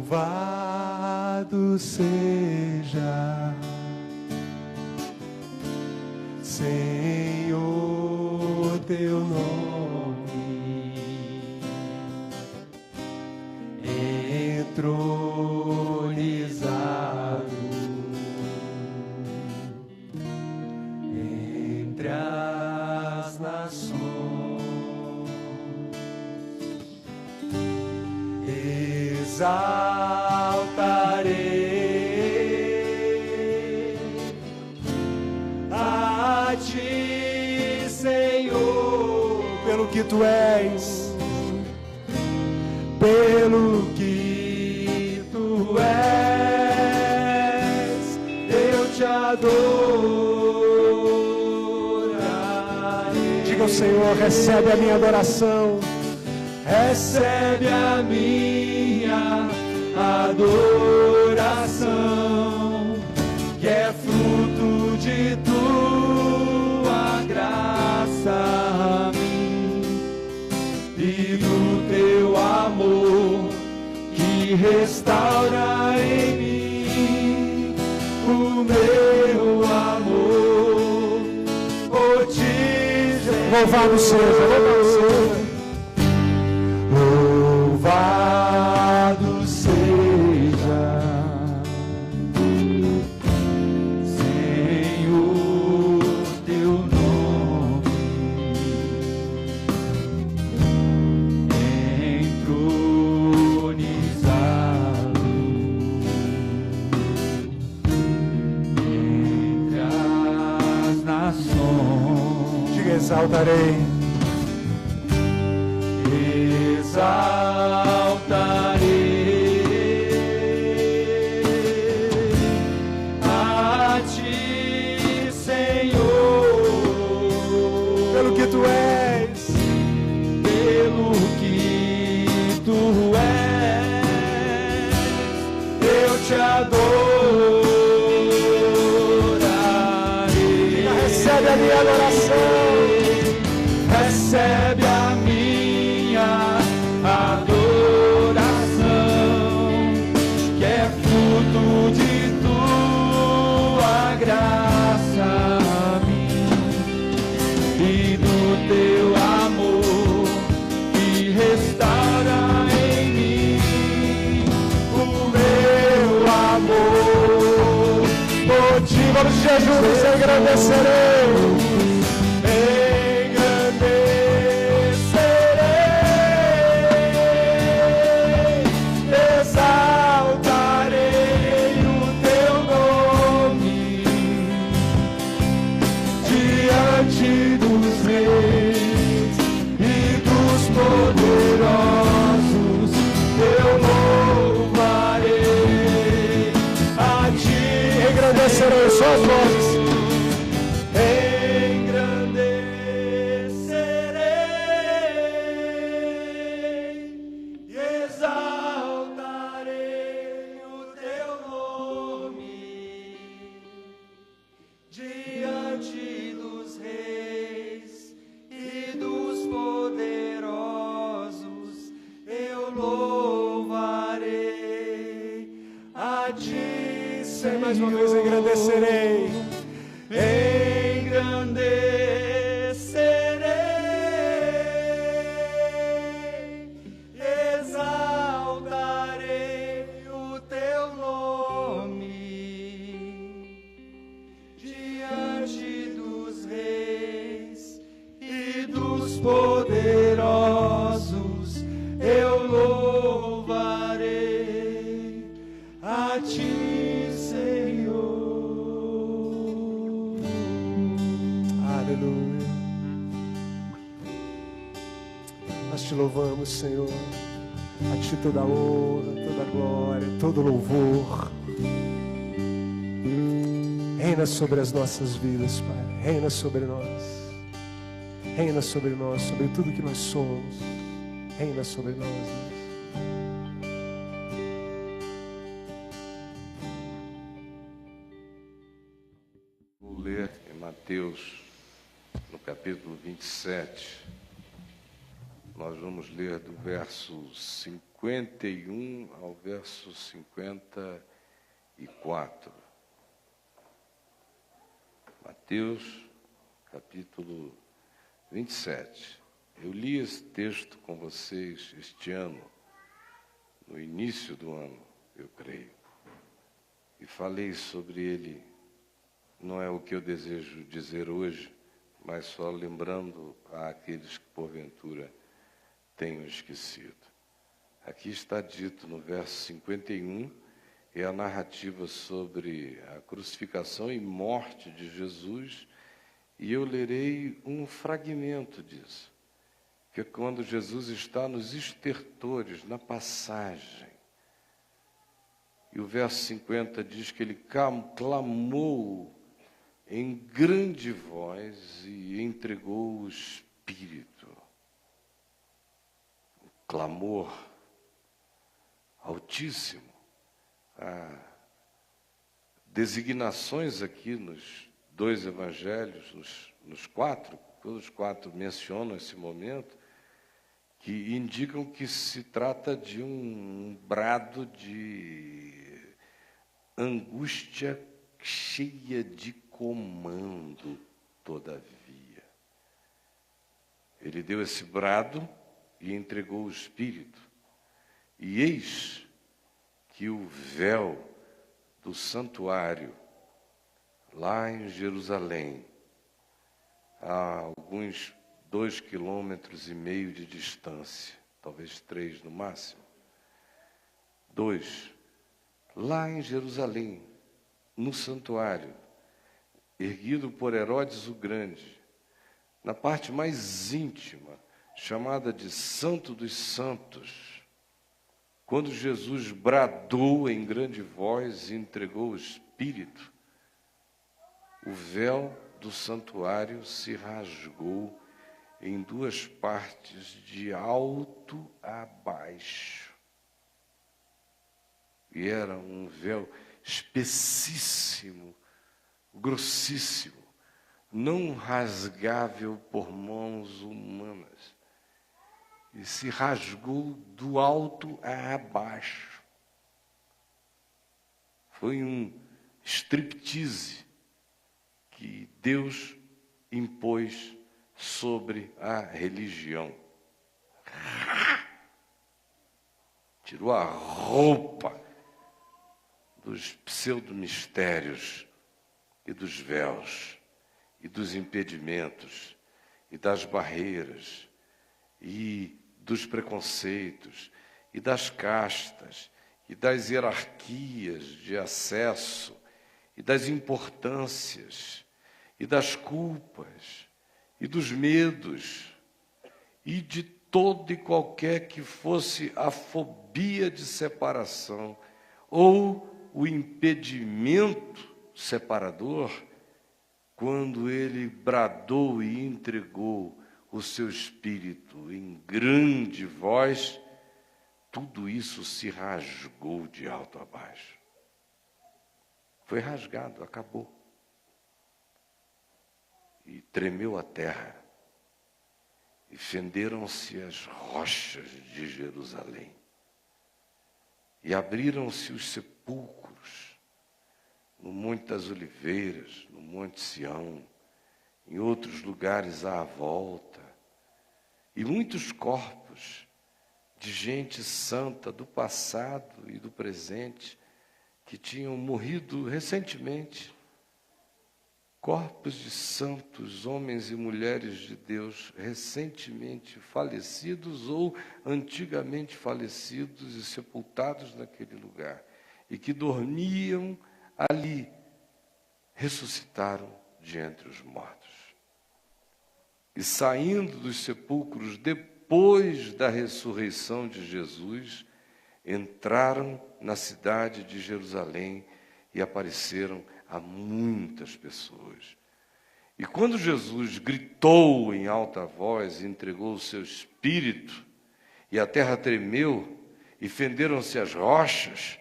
Louvado seja, Senhor, teu nome, entronizado entre as nações. Exaltarei a ti, Senhor, pelo que tu és, pelo que tu és, eu te adorarei. Diga ao Senhor: recebe a minha adoração. Recebe a minha adoração, que é fruto de tua graça a mim e do teu amor que restaura em mim o meu amor por ti. Louvado seja, louvado seja. Louvado seja, Senhor, teu nome, entronizado entre as nações. Diga: exaltarei. Exaltarei a ti, Senhor, pelo que tu és, pelo que tu és, eu te adorarei. Recebe a minha adoração, recebe a minha adoração, que é fruto de tua graça a mim e do teu amor que restaura em mim o meu amor por ti. Vamos dizer juntos: engrandecerei. Engrandecerei suas vozes. Engrandecerei e exaltarei o teu nome diante dos reis e dos poderosos. Eu louvarei a ti. Mais uma vez, engrandecerei, engrandecerei, exaltarei o teu nome diante dos reis e dos poderosos. Eu louvarei a ti, Senhor. Aleluia. Nós te louvamos, Senhor. A ti toda a honra, toda a glória, todo o louvor. Reina sobre as nossas vidas, Pai. Reina sobre nós. Reina sobre nós, sobre tudo que nós somos. Reina sobre nós, Deus. Mateus, no capítulo 27, Nós vamos ler do verso 51 ao verso 54. Mateus, capítulo 27. Eu li esse texto com vocês este ano, no início do ano, eu creio, e falei sobre ele. Não é o que eu desejo dizer hoje, mas só lembrando àqueles que porventura tenham esquecido. Aqui está dito no verso 51, é a narrativa sobre a crucificação e morte de Jesus, e eu lerei um fragmento disso, que é quando Jesus está nos estertores, na passagem. E o verso 50 diz que ele clamou em grande voz e entregou o Espírito. O clamor altíssimo. Há designações aqui nos dois evangelhos, nos quatro, todos os quatro mencionam esse momento, que indicam que se trata de um brado de angústia cheia de comando, todavia. Ele deu esse brado e entregou o Espírito. E eis que o véu do santuário, lá em Jerusalém, a alguns 2,5 quilômetros de distância, talvez 3 no máximo. 2, lá em Jerusalém, no santuário, erguido por Herodes o Grande, na parte mais íntima, chamada de Santo dos Santos, quando Jesus bradou em grande voz e entregou o Espírito, o véu do santuário se rasgou em duas partes, de alto a baixo. E era um véu espessíssimo, grossíssimo, não rasgável por mãos humanas. E se rasgou do alto a baixo. Foi um striptease que Deus impôs sobre a religião. Tirou a roupa dos pseudo-mistérios e dos véus, e dos impedimentos, e das barreiras, e dos preconceitos, e das castas, e das hierarquias de acesso, e das importâncias, e das culpas, e dos medos, e de todo e qualquer que fosse a fobia de separação, ou o impedimento separador, quando ele bradou e entregou o seu Espírito em grande voz, tudo isso se rasgou de alto a baixo. Foi rasgado, acabou. E tremeu a terra, e fenderam-se as rochas de Jerusalém, e abriram-se os sepulcros no Monte das Oliveiras, no Monte Sião, em outros lugares à volta, e muitos corpos de gente santa do passado e do presente que tinham morrido recentemente, corpos de santos, homens e mulheres de Deus recentemente falecidos ou antigamente falecidos e sepultados naquele lugar, e que dormiam ali, ressuscitaram de entre os mortos. E saindo dos sepulcros depois da ressurreição de Jesus, entraram na cidade de Jerusalém e apareceram a muitas pessoas. E quando Jesus gritou em alta voz e entregou o seu Espírito, e a terra tremeu, e fenderam-se as rochas,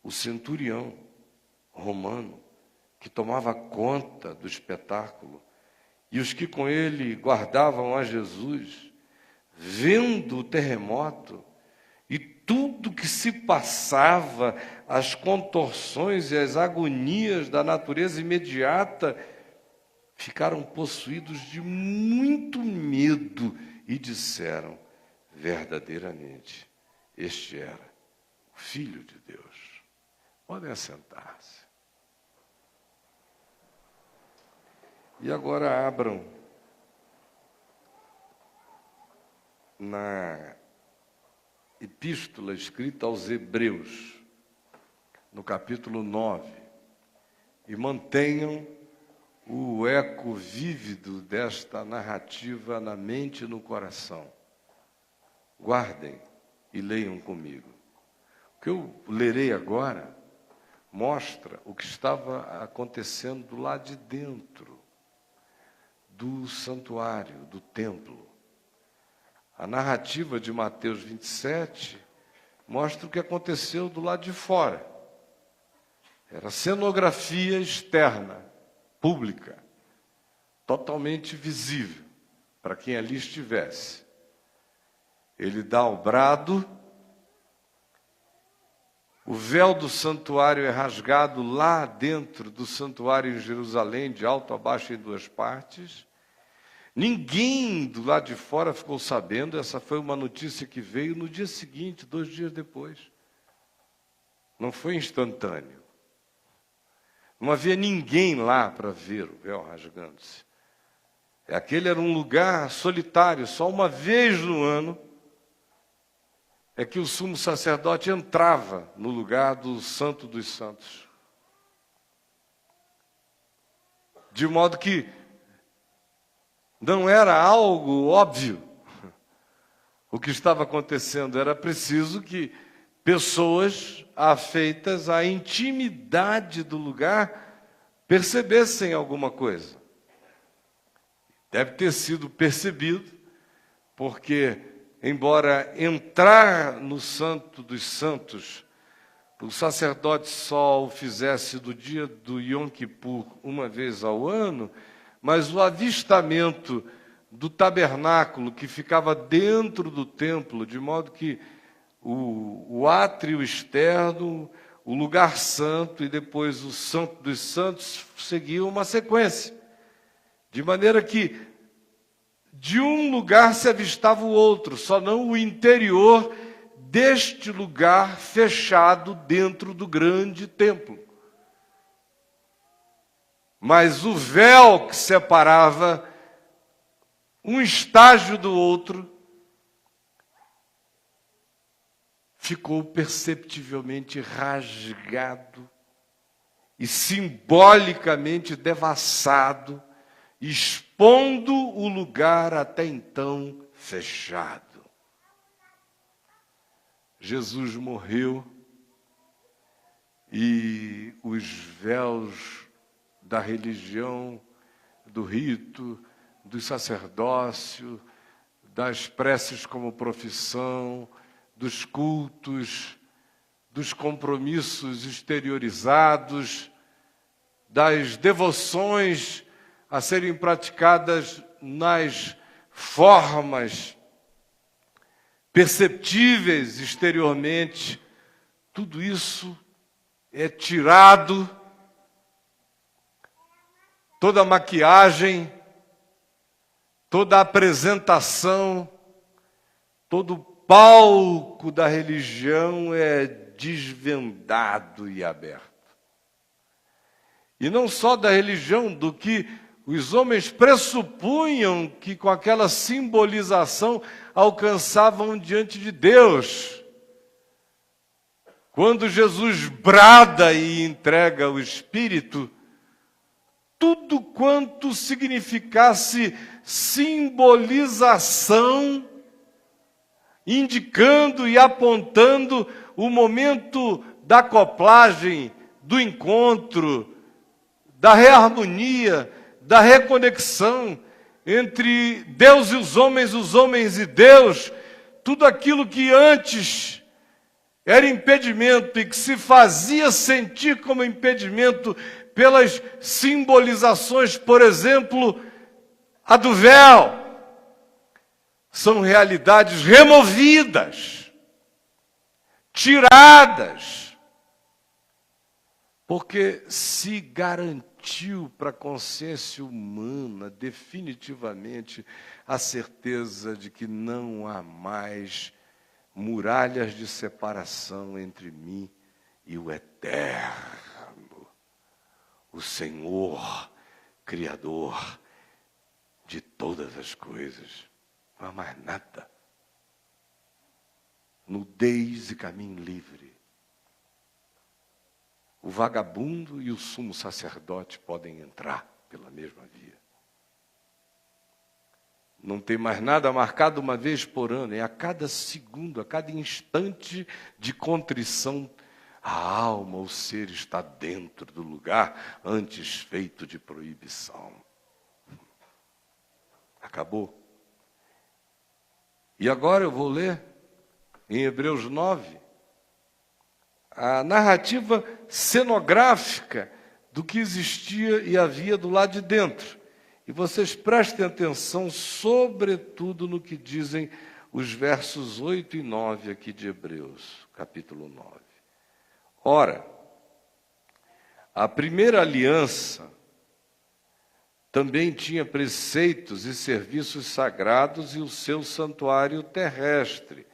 o centurião romano, que tomava conta do espetáculo, e os que com ele guardavam a Jesus, vendo o terremoto e tudo que se passava, as contorções e as agonias da natureza imediata, ficaram possuídos de muito medo e disseram: verdadeiramente, este era o Filho de Deus. Podem assentar-se. E agora abram na epístola escrita aos Hebreus, no capítulo 9, e mantenham o eco vívido desta narrativa na mente e no coração. Guardem e leiam comigo. O que eu lerei agora mostra o que estava acontecendo lá de dentro do santuário, do templo. A narrativa de Mateus 27 mostra o que aconteceu do lado de fora. Era cenografia externa, pública, totalmente visível para quem ali estivesse. Ele dá o brado, o véu do santuário é rasgado lá dentro do santuário em Jerusalém, de alto a baixo em duas partes. Ninguém do lado de fora ficou sabendo, essa foi uma notícia que veio no dia seguinte, 2 dias depois. Não foi instantâneo. Não havia ninguém lá para ver o véu rasgando-se. Aquele era um lugar solitário, só uma vez no ano é que o sumo sacerdote entrava no lugar do Santo dos Santos. De modo que não era algo óbvio o que estava acontecendo, era preciso que pessoas afeitas à intimidade do lugar percebessem alguma coisa. Deve ter sido percebido, porque, embora entrar no Santo dos Santos, o sacerdote só o fizesse do dia do Yom Kippur uma vez ao ano, mas o avistamento do tabernáculo que ficava dentro do templo, de modo que o átrio externo, o lugar santo e depois o Santo dos Santos seguiam uma sequência. De maneira que de um lugar se avistava o outro, só não o interior deste lugar fechado dentro do grande templo. Mas o véu que separava um estágio do outro ficou perceptivelmente rasgado e simbolicamente devassado, expondo o lugar até então fechado. Jesus morreu e os véus da religião, do rito, do sacerdócio, das preces como profissão, dos cultos, dos compromissos exteriorizados, das devoções a serem praticadas nas formas perceptíveis exteriormente, tudo isso é tirado, toda a maquiagem, toda a apresentação, todo o palco da religião é desvendado e aberto. E não só da religião, do que os homens pressupunham que com aquela simbolização alcançavam diante de Deus. Quando Jesus brada e entrega o Espírito, tudo quanto significasse simbolização, indicando e apontando o momento da acoplagem, do encontro, da reharmonia, da reconexão entre Deus e os homens e Deus, tudo aquilo que antes era impedimento e que se fazia sentir como impedimento pelas simbolizações, por exemplo, a do véu, São realidades removidas, tiradas, porque se garantiu para a consciência humana definitivamente a certeza de que não há mais muralhas de separação entre mim e o Eterno, o Senhor, Criador de todas as coisas. Não há mais nada. Nudez e caminho livre. O vagabundo e o sumo sacerdote podem entrar pela mesma via. Não tem mais nada marcado uma vez por ano. É a cada segundo, a cada instante de contrição, a alma, o ser está dentro do lugar antes feito de proibição. Acabou. E agora eu vou ler em Hebreus 9 a narrativa cenográfica do que existia e havia do lado de dentro. E vocês prestem atenção, sobretudo, no que dizem os versos 8 e 9 aqui de Hebreus, capítulo 9. Ora, a primeira aliança também tinha preceitos e serviços sagrados e o seu santuário terrestre,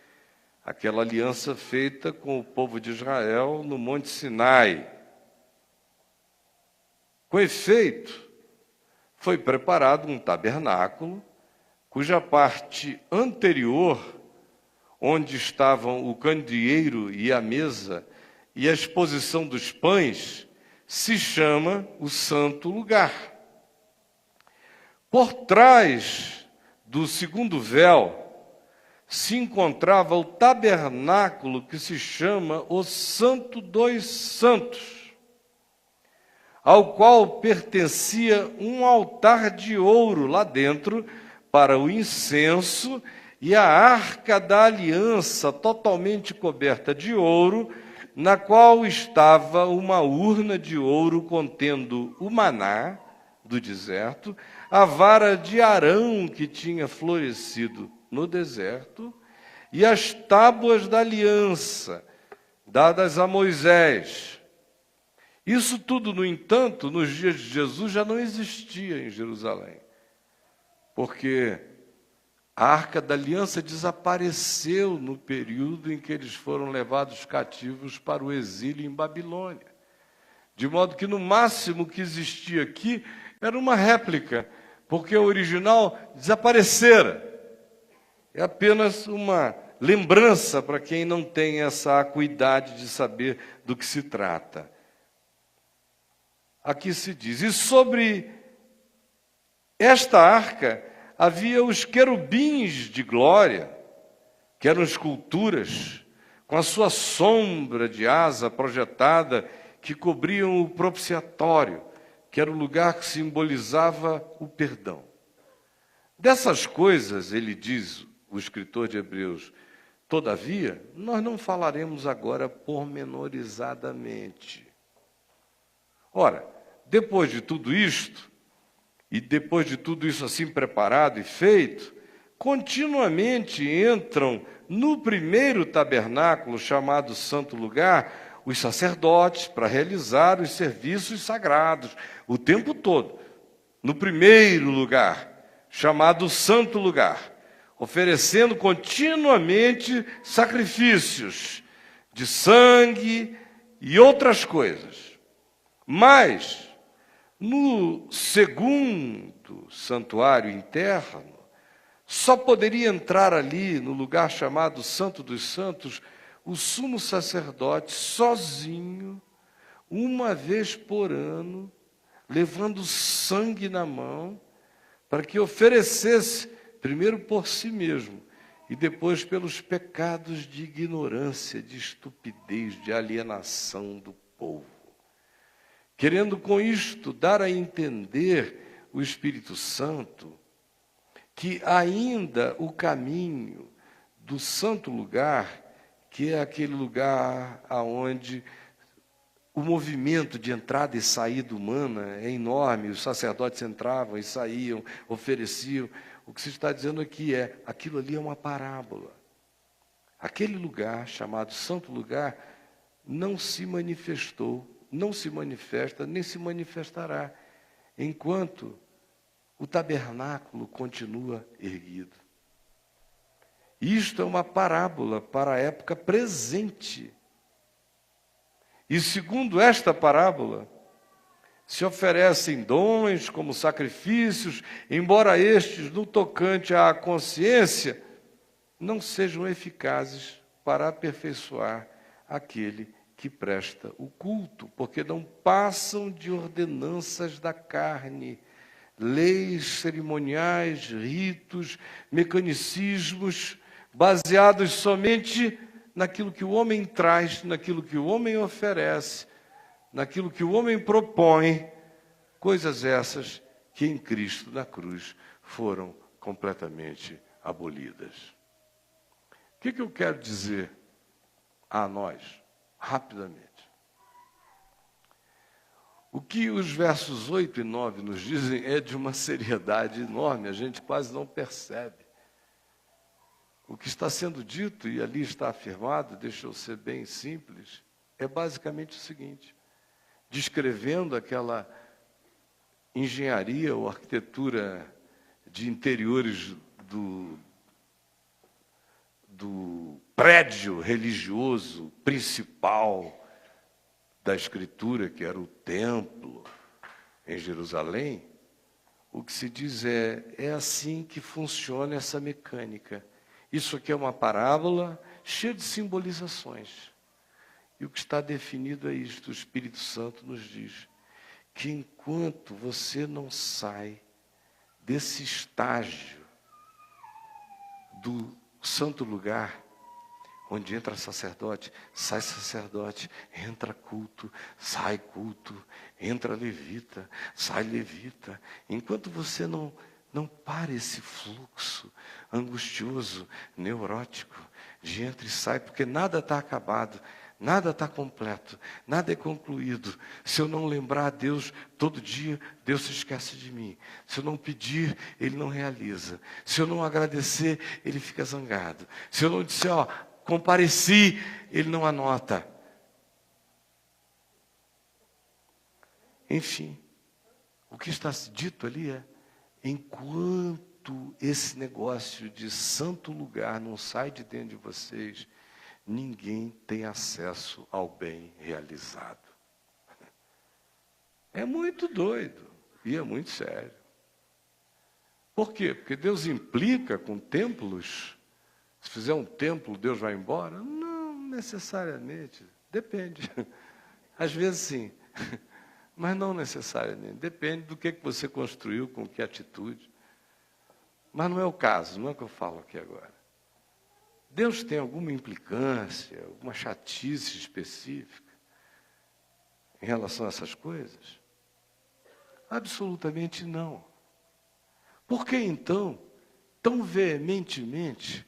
aquela aliança feita com o povo de Israel no Monte Sinai. Com efeito, foi preparado um tabernáculo, cuja parte anterior, onde estavam o candeeiro e a mesa e a exposição dos pães, se chama o Santo Lugar. Por trás do segundo véu se encontrava o tabernáculo que se chama o Santo dos Santos, ao qual pertencia um altar de ouro lá dentro para o incenso e a arca da aliança totalmente coberta de ouro, na qual estava uma urna de ouro contendo o maná do deserto, a vara de Arão que tinha florescido no deserto e as tábuas da aliança dadas a Moisés. Isso tudo, no entanto, nos dias de Jesus já não existia em Jerusalém, porque a Arca da Aliança desapareceu no período em que eles foram levados cativos para o exílio em Babilônia. De modo que, no máximo que existia aqui, era uma réplica, porque a original desaparecera. É apenas uma lembrança para quem não tem essa acuidade de saber do que se trata. Aqui se diz, e sobre esta arca havia os querubins de glória, que eram esculturas, com a sua sombra de asa projetada, que cobriam o propiciatório, que era o lugar que simbolizava o perdão. Dessas coisas, ele diz, o escritor de Hebreus, todavia, nós não falaremos agora pormenorizadamente. Ora, depois de tudo isto, e depois de tudo isso assim preparado e feito, continuamente entram no primeiro tabernáculo, chamado Santo Lugar, os sacerdotes para realizar os serviços sagrados, o tempo todo. No primeiro lugar, chamado Santo Lugar, oferecendo continuamente sacrifícios de sangue e outras coisas. Mas, no segundo santuário interno, só poderia entrar ali, no lugar chamado Santo dos Santos, o sumo sacerdote sozinho, uma vez por ano, levando sangue na mão, para que oferecesse, primeiro por si mesmo, e depois pelos pecados de ignorância, de estupidez, de alienação do povo. Querendo com isto dar a entender o Espírito Santo que ainda o caminho do santo lugar, que é aquele lugar aonde o movimento de entrada e saída humana é enorme, os sacerdotes entravam e saíam, ofereciam. O que se está dizendo aqui é, aquilo ali é uma parábola. Aquele lugar, chamado Santo Lugar, não se manifestou, não se manifesta, nem se manifestará, enquanto o tabernáculo continua erguido. Isto é uma parábola para a época presente. E segundo esta parábola, se oferecem dons como sacrifícios, embora estes, no tocante à consciência, não sejam eficazes para aperfeiçoar aquele que presta o culto, porque não passam de ordenanças da carne, leis cerimoniais, ritos, mecanicismos, baseados somente naquilo que o homem traz, naquilo que o homem oferece, naquilo que o homem propõe, coisas essas que em Cristo na cruz foram completamente abolidas. O que eu quero dizer a nós, rapidamente? O que os versos 8 e 9 nos dizem é de uma seriedade enorme, a gente quase não percebe. O que está sendo dito, e ali está afirmado, deixa eu ser bem simples, é basicamente o seguinte: descrevendo aquela engenharia ou arquitetura de interiores do prédio religioso principal da Escritura, que era o templo em Jerusalém, o que se diz é assim que funciona essa mecânica. Isso aqui é uma parábola cheia de simbolizações. E o que está definido é isto: o Espírito Santo nos diz que enquanto você não sai desse estágio do santo lugar, onde entra sacerdote, sai sacerdote, entra culto, sai culto, entra levita, sai levita. Enquanto você não para esse fluxo angustioso, neurótico, de entra e sai, porque nada está acabado, nada está completo, nada é concluído. Se eu não lembrar a Deus todo dia, Deus se esquece de mim. Se eu não pedir, Ele não realiza. Se eu não agradecer, Ele fica zangado. Se eu não disser, compareci, Ele não anota. Enfim, o que está dito ali é: enquanto esse negócio de santo lugar não sai de dentro de vocês, ninguém tem acesso ao bem realizado. É muito doido e é muito sério. Por quê? Porque Deus implica com templos. Se fizer um templo, Deus vai embora? Não necessariamente. Depende. Às vezes sim, mas não necessariamente. Depende do que você construiu, com que atitude. Mas não é o caso, não é o que eu falo aqui agora. Deus tem alguma implicância, alguma chatice específica em relação a essas coisas? Absolutamente não. Por que então, tão veementemente,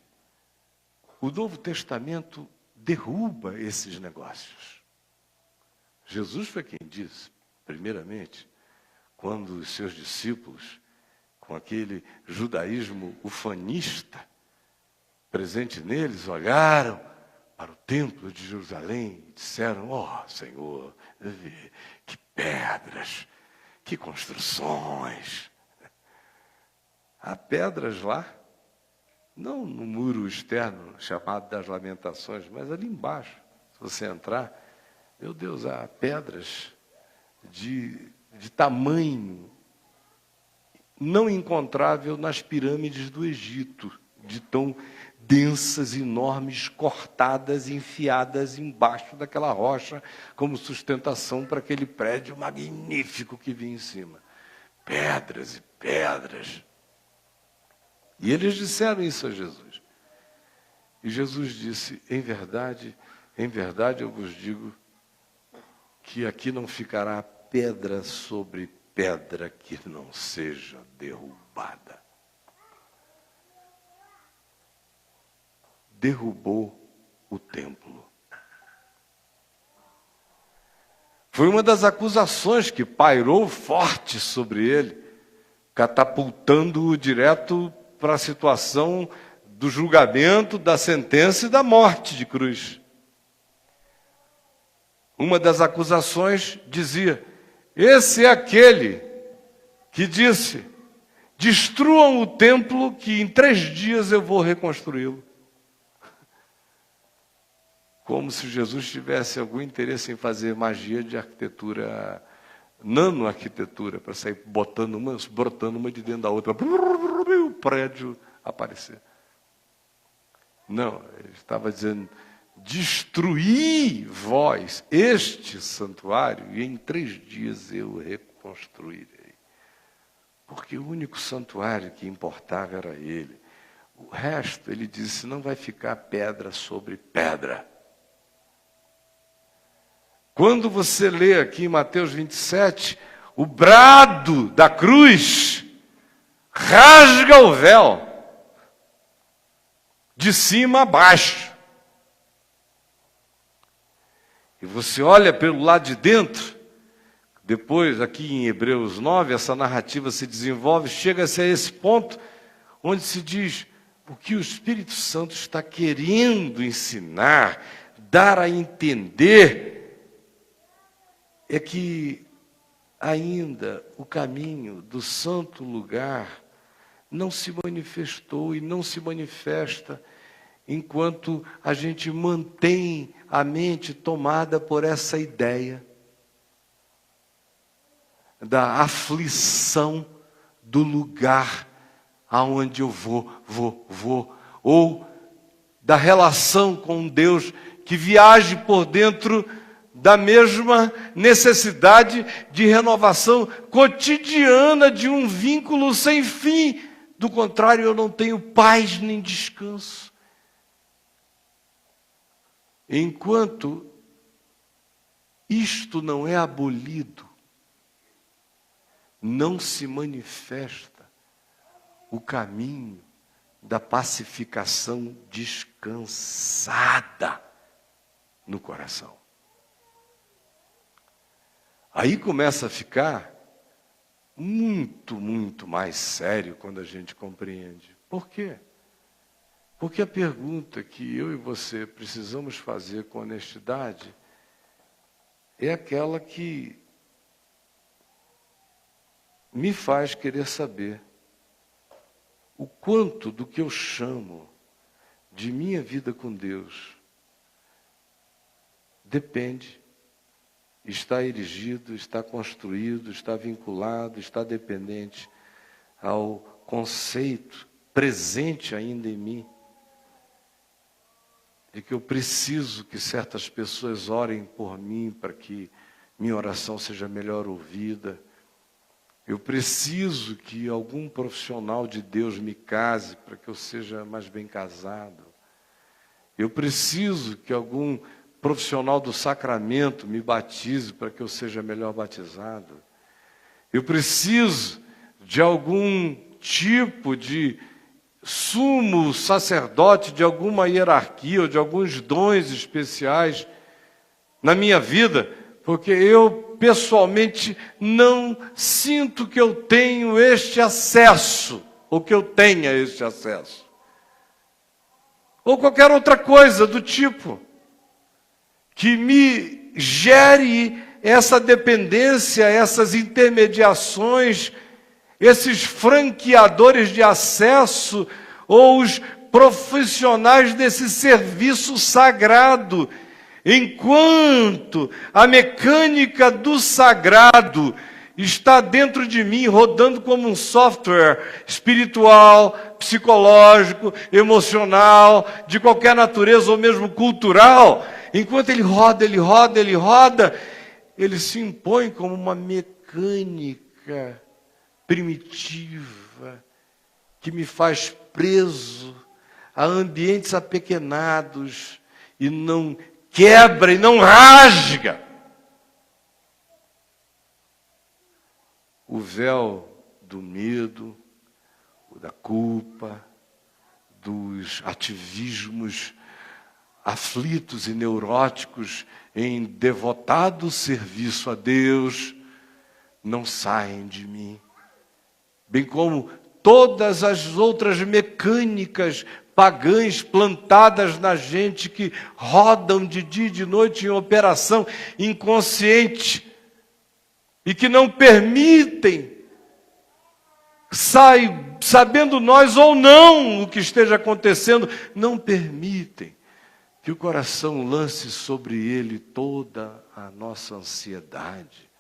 o Novo Testamento derruba esses negócios? Jesus foi quem disse, primeiramente, quando os seus discípulos, com aquele judaísmo ufanista presente neles, olharam para o templo de Jerusalém e disseram: Senhor, que pedras, que construções. Há pedras lá, não no muro externo chamado das Lamentações, mas ali embaixo, se você entrar, meu Deus, há pedras de tamanho não encontrável nas pirâmides do Egito, de tão densas, enormes, cortadas, enfiadas embaixo daquela rocha, como sustentação para aquele prédio magnífico que vinha em cima. Pedras e pedras. E eles disseram isso a Jesus. E Jesus disse: em verdade eu vos digo que aqui não ficará pedra sobre pedra que não seja derrubada. Derrubou o templo. Foi uma das acusações que pairou forte sobre ele, catapultando-o direto para a situação do julgamento, da sentença e da morte de cruz. Uma das acusações dizia: esse é aquele que disse: destruam o templo que em 3 dias eu vou reconstruí-lo. Como se Jesus tivesse algum interesse em fazer magia de arquitetura, nanoarquitetura, para sair brotando uma de dentro da outra, e o prédio aparecer. Não, ele estava dizendo: destruí vós este santuário e em 3 dias eu o reconstruirei. Porque o único santuário que importava era ele. O resto, ele disse, não vai ficar pedra sobre pedra. Quando você lê aqui em Mateus 27, o brado da cruz rasga o véu de cima a baixo. E você olha pelo lado de dentro, depois aqui em Hebreus 9, essa narrativa se desenvolve, chega-se a esse ponto onde se diz o que o Espírito Santo está querendo ensinar, dar a entender, é que ainda o caminho do santo lugar não se manifestou e não se manifesta enquanto a gente mantém a mente tomada por essa ideia da aflição do lugar aonde eu vou, ou da relação com Deus que viaje por dentro da mesma necessidade de renovação cotidiana de um vínculo sem fim. Do contrário, eu não tenho paz nem descanso. Enquanto isto não é abolido, não se manifesta o caminho da pacificação descansada no coração. Aí começa a ficar muito mais sério quando a gente compreende. Por quê? Porque a pergunta que eu e você precisamos fazer com honestidade é aquela que me faz querer saber o quanto do que eu chamo de minha vida com Deus depende, está erigido, está construído, está vinculado, está dependente ao conceito presente ainda em mim, de que eu preciso que certas pessoas orem por mim para que minha oração seja melhor ouvida. Eu preciso que algum profissional de Deus me case para que eu seja mais bem casado. Eu preciso que algum profissional do sacramento me batize para que eu seja melhor batizado. Eu preciso de algum tipo de sumo sacerdote, de alguma hierarquia ou de alguns dons especiais na minha vida, porque eu pessoalmente não sinto que eu tenho este acesso, ou que eu tenha este acesso. Ou qualquer outra coisa do tipo que me gere essa dependência, essas intermediações, esses franqueadores de acesso, ou os profissionais desse serviço sagrado. Enquanto a mecânica do sagrado está dentro de mim, rodando como um software espiritual, psicológico, emocional, de qualquer natureza ou mesmo cultural, enquanto ele roda, ele se impõe como uma mecânica primitiva que me faz preso a ambientes apequenados e não quebra e não rasga o véu do medo, da culpa, dos ativismos aflitos e neuróticos em devotado serviço a Deus, não saem de mim. Bem como todas as outras mecânicas pagãs plantadas na gente que rodam de dia e de noite em operação inconsciente e que não permitem, sabendo nós ou não o que esteja acontecendo, não permitem que o coração lance sobre ele toda a nossa ansiedade,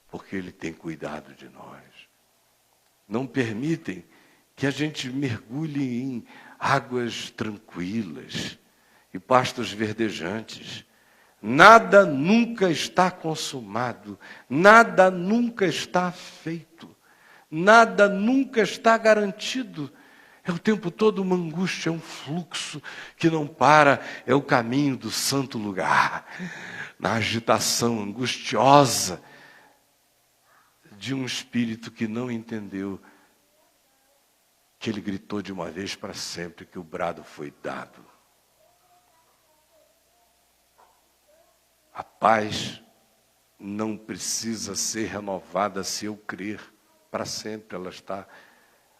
porque ele tem cuidado de nós. Não permitem que a gente mergulhe em águas tranquilas e pastos verdejantes. Nada nunca está consumado, nada nunca está feito, nada nunca está garantido. É o tempo todo uma angústia, é um fluxo que não para, é o caminho do santo lugar, na agitação angustiosa de um espírito que não entendeu que ele gritou de uma vez para sempre que o brado foi dado. A paz não precisa ser renovada se eu crer, para sempre ela está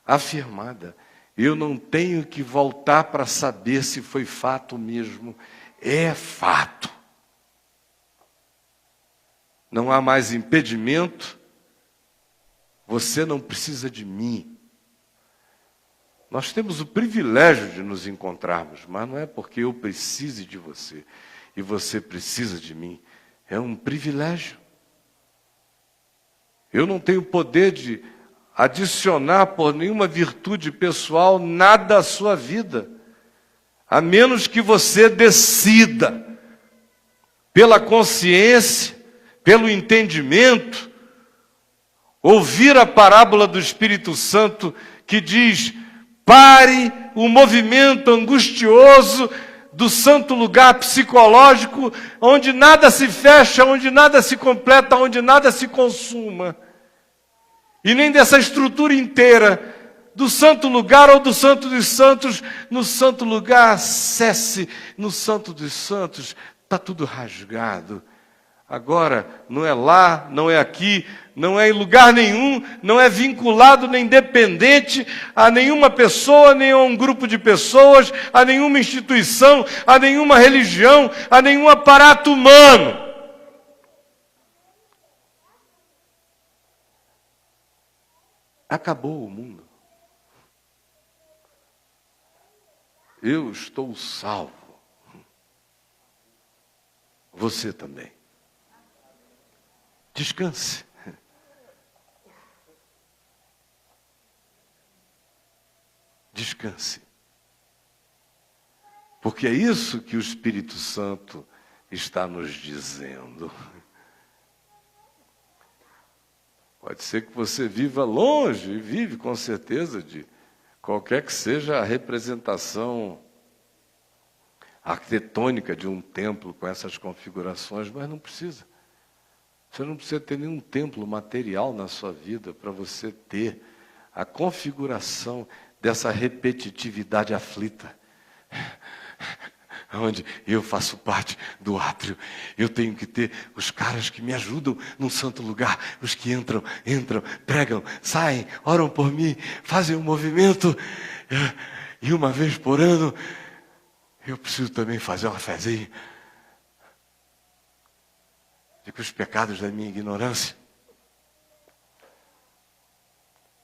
afirmada. Eu não tenho que voltar para saber se foi fato mesmo. É fato. Não há mais impedimento. Você não precisa de mim. Nós temos o privilégio de nos encontrarmos, mas não é porque eu precise de você e você precisa de mim. É um privilégio. Eu não tenho poder de adicionar por nenhuma virtude pessoal nada à sua vida, a menos que você decida, pela consciência, pelo entendimento, ouvir a parábola do Espírito Santo que diz: pare o movimento angustioso do santo lugar psicológico, onde nada se fecha, onde nada se completa, onde nada se consuma. E nem dessa estrutura inteira, do santo lugar ou do santo dos santos, no santo lugar cesse, no santo dos santos, está tudo rasgado. Agora, não é lá, não é aqui, não é em lugar nenhum, não é vinculado nem dependente a nenhuma pessoa, nem a um grupo de pessoas, a nenhuma instituição, a nenhuma religião, a nenhum aparato humano. Acabou o mundo. Eu estou salvo. Você também. Descanse. Descanse. Porque é isso que o Espírito Santo está nos dizendo. Pode ser que você viva longe, e vive com certeza de qualquer que seja a representação arquitetônica de um templo com essas configurações, mas não precisa. Você não precisa ter nenhum templo material na sua vida para você ter a configuração dessa repetitividade aflita, onde eu faço parte do átrio. Eu tenho que ter os caras que me ajudam num santo lugar, os que entram, pregam, saem, oram por mim, fazem um movimento, e uma vez por ano eu preciso também fazer uma fezinha de que os pecados da minha ignorância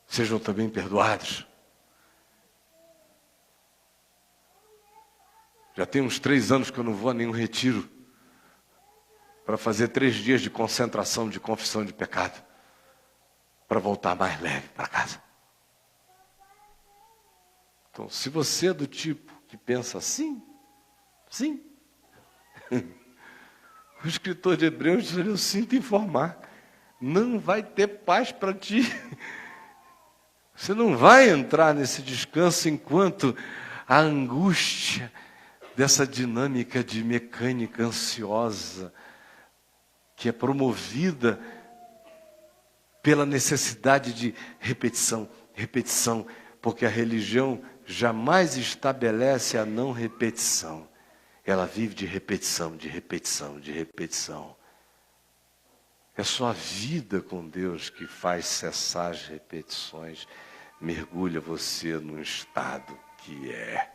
sejam também perdoados. Já tem uns 3 anos que eu não vou a nenhum retiro para fazer 3 dias de concentração, de confissão de pecado, para voltar mais leve para casa. Então, se você é do tipo que pensa assim, sim. O escritor de Hebreus diz: eu sinto informar, não vai ter paz para ti. Você não vai entrar nesse descanso enquanto a angústia dessa dinâmica de mecânica ansiosa, que é promovida pela necessidade de repetição, porque a religião jamais estabelece a não repetição. ela vive de repetição, de repetição, de repetição. É só a vida com Deus que faz cessar as repetições, mergulha você num estado que é.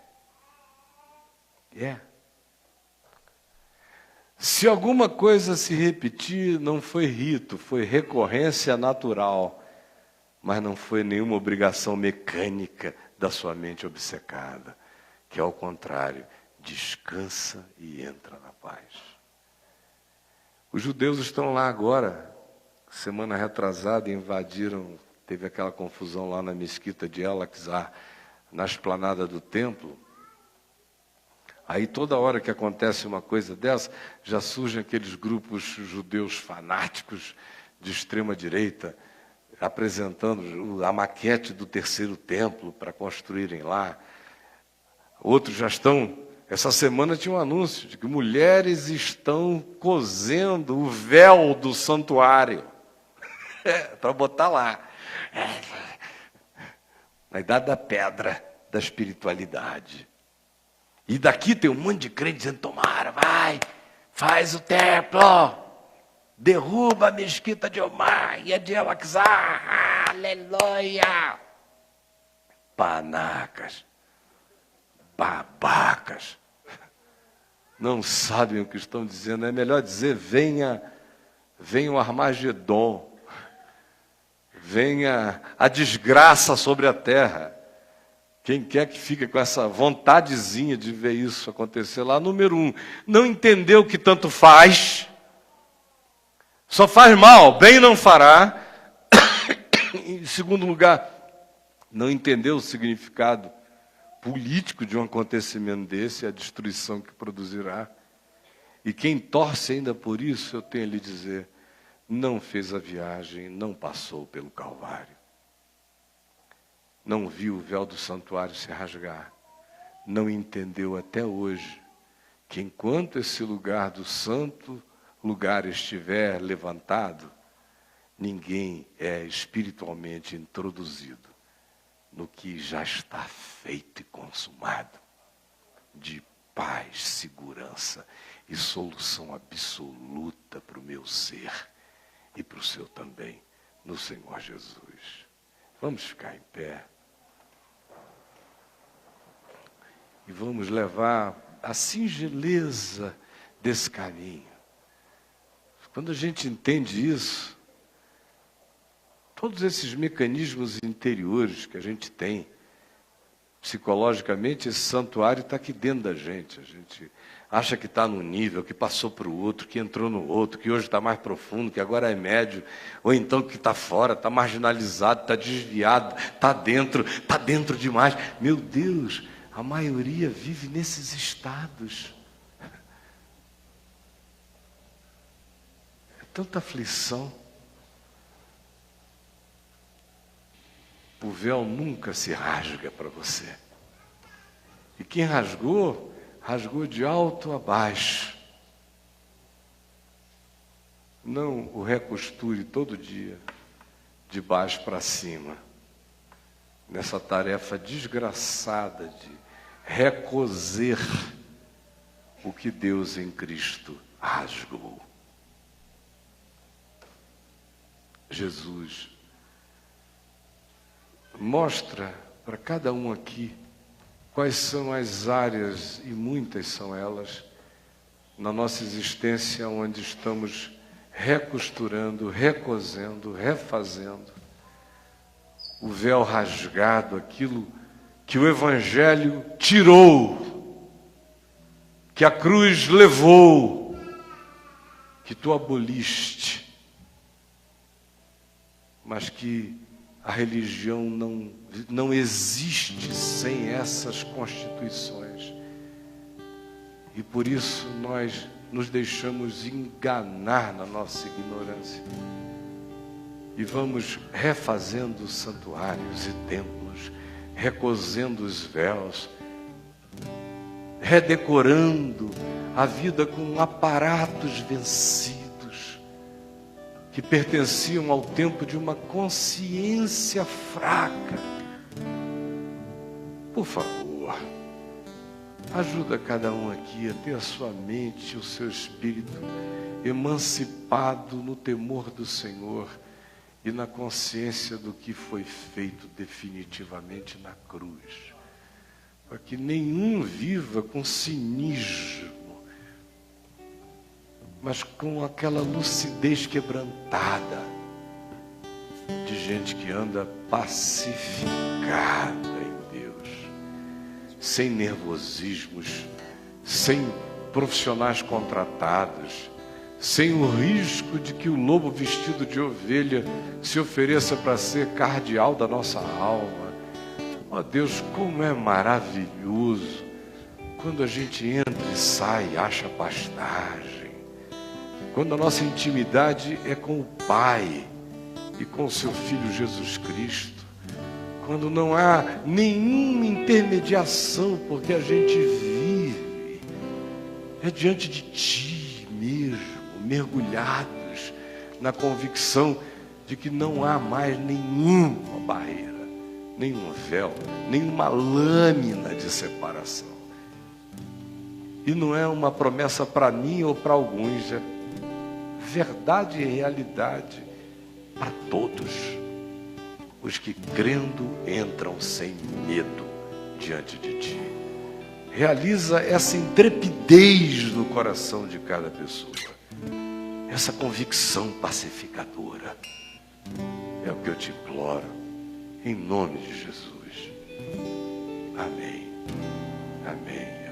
Se alguma coisa se repetir, não foi rito, foi recorrência natural, mas não foi nenhuma obrigação mecânica da sua mente obcecada, que ao contrário, descansa e entra na paz. Os judeus estão lá agora, semana retrasada, invadiram, teve aquela confusão lá na mesquita de El-Aqsa, na esplanada do templo. Aí toda hora que acontece uma coisa dessa, já surgem aqueles grupos judeus fanáticos de extrema direita, apresentando a maquete do terceiro templo para construírem lá. Outros já estão... Essa semana tinha um anúncio de que mulheres estão cosendo o véu do santuário. Para botar lá. Na idade da pedra, da espiritualidade. E daqui tem um monte de crente dizendo, tomara, vai, faz o templo, derruba a mesquita de Omar e a de El-Aqsa, aleluia. Panacas, babacas, não sabem o que estão dizendo, é melhor dizer, venha o Armagedon, venha a desgraça sobre a terra. Quem quer que fique com essa vontadezinha de ver isso acontecer lá, número 1, não entendeu que tanto faz, só faz mal, bem não fará. Em segundo lugar, não entendeu o significado político de um acontecimento desse, a destruição que produzirá. E quem torce ainda por isso, eu tenho a lhe dizer, não fez a viagem, não passou pelo Calvário. Não viu o véu do santuário se rasgar, não entendeu até hoje que enquanto esse lugar do santo lugar estiver levantado, ninguém é espiritualmente introduzido no que já está feito e consumado, de paz, segurança e solução absoluta para o meu ser e para o seu também, no Senhor Jesus. Vamos ficar em pé. E vamos levar a singeleza desse caminho. Quando a gente entende isso, todos esses mecanismos interiores que a gente tem, psicologicamente, esse santuário está aqui dentro da gente. A gente acha que está num nível, que passou para o outro, que entrou no outro, que hoje está mais profundo, que agora é médio, ou então que está fora, está marginalizado, está desviado, está dentro demais. Meu Deus! A maioria vive nesses estados. É tanta aflição. O véu nunca se rasga para você. E quem rasgou, rasgou de alto a baixo. Não o recosture todo dia, de baixo para cima, nessa tarefa desgraçada de recoser o que Deus em Cristo rasgou. Jesus mostra para cada um aqui quais são as áreas, e muitas são elas, na nossa existência onde estamos recosturando, recosendo, refazendo o véu rasgado, aquilo que o Evangelho tirou, que a cruz levou, que tu aboliste, mas que a religião não existe sem essas constituições. E por isso nós nos deixamos enganar na nossa ignorância. E vamos refazendo santuários e templos, recosendo os véus, redecorando a vida com aparatos vencidos, que pertenciam ao tempo de uma consciência fraca. Por favor, Ajuda cada um aqui a ter a sua mente, o seu espírito emancipado no temor do Senhor e na consciência do que foi feito definitivamente na cruz. Para que nenhum viva com cinismo, mas com aquela lucidez quebrantada de gente que anda pacificada em Deus, sem nervosismos, sem profissionais contratados, sem o risco de que o lobo vestido de ovelha se ofereça para ser cardeal da nossa alma. Ó Deus, como é maravilhoso quando a gente entra e sai e acha pastagem, quando a nossa intimidade é com o Pai e com o seu Filho Jesus Cristo, quando não há nenhuma intermediação, porque a gente vive diante de Ti mesmo, mergulhados na convicção de que não há mais nenhuma barreira, nenhum véu, nenhuma lâmina de separação. E não é uma promessa para mim ou para alguns, é verdade e realidade para todos os que crendo entram sem medo diante de Ti. Realiza essa intrepidez no coração de cada pessoa, essa convicção pacificadora. É o que eu te imploro, em nome de Jesus. Amém. Amém.